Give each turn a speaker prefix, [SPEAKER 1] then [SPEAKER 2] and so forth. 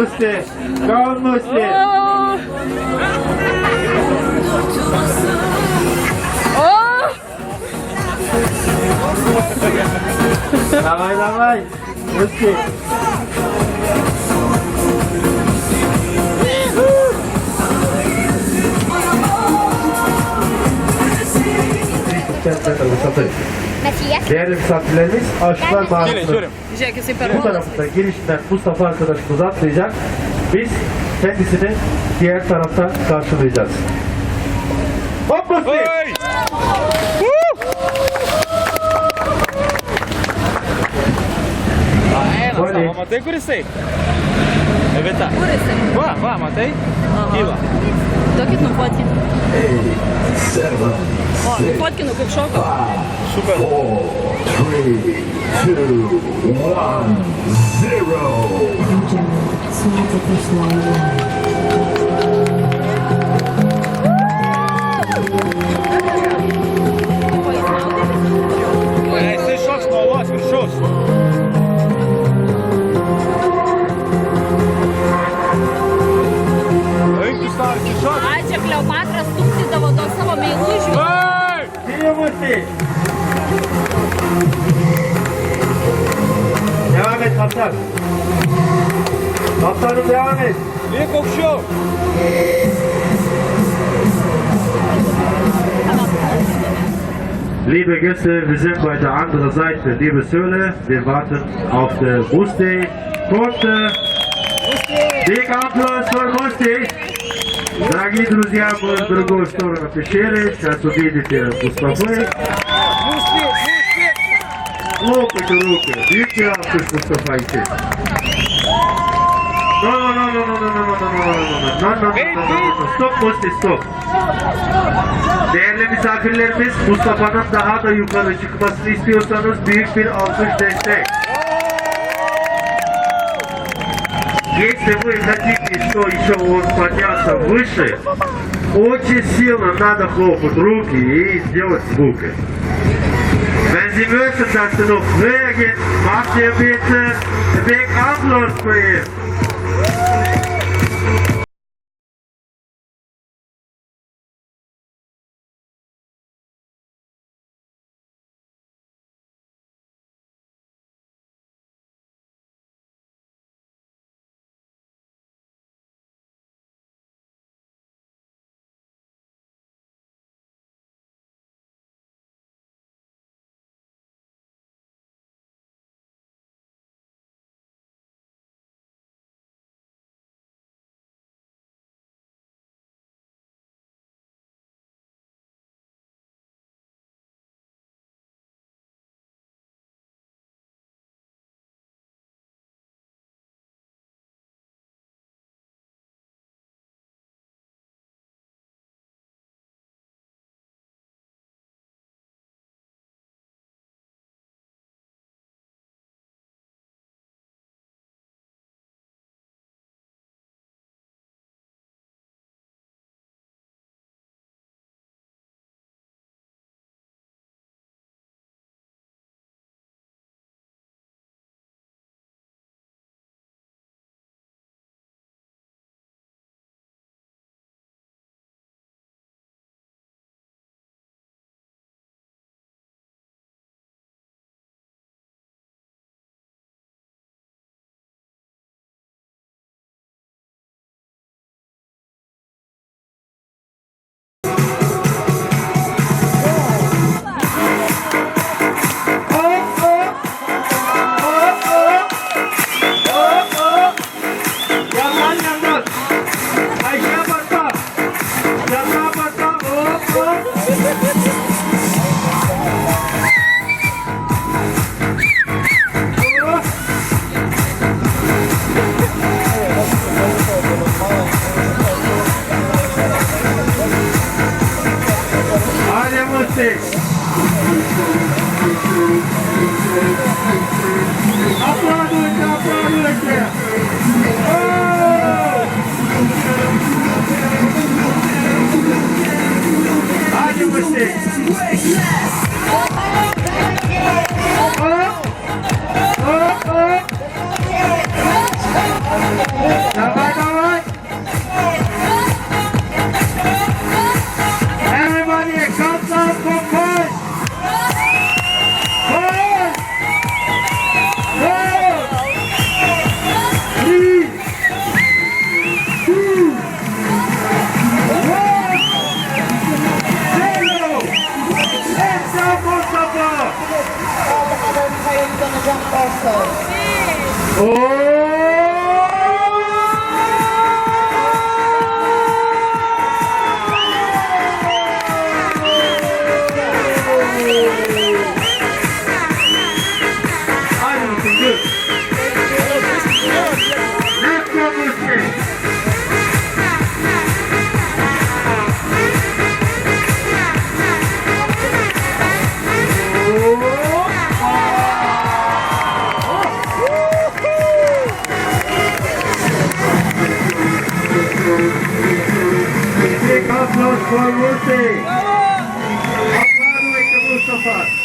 [SPEAKER 1] Musti. Go on, Musti. Давай, давай. Musti. Değerli misafirlerimiz, Aşıklar Mağarası'nın bu tarafında girişinden Mustafa arkadaşımız atlayacak. Biz kendisini diğer taraftan karşılayacağız. Hop Musti!
[SPEAKER 2] Matei kurisai? Vieta. Kurisai? Va, matai? Kyla.
[SPEAKER 3] Duokit nufotkinu. O, nufotkinu kaip šoko.
[SPEAKER 2] Super.
[SPEAKER 4] 4, 3, 2, 1, 0.
[SPEAKER 2] Jisai šoks nuo uolos viršaus.
[SPEAKER 3] Ai, čia Kleopatras stuksydavo dėl savo meilužių.
[SPEAKER 1] Geliyor Musti. Devam et kaptan. Kaptanım devam et.
[SPEAKER 2] Liek aukščiau.
[SPEAKER 1] Liebe Gäste, wir sind bei der anderen Seite der Liebeshöhle. Wir warten auf der Musti. Kurze big applause for Musti. Дорогие друзья, мы в другую сторону пещеры. Сейчас увидите Мустафы. Хлопайте руки. Видите, Алкуш Мустафа. Stop Musti, stop. Değerli misafirlerimiz, Mustafa'nın daha da yukarı çıkmasını istiyorsanız büyük bir alkış destek. Если вы хотите, что еще он поднялся выше, очень сильно надо хлопать руки и сделать звуки. Wenn Sie möchten, dass Sie noch höher geht, macht ihr bitte Big Applaus für ihn. applause for Mustafa. Applaudimos Mustafa.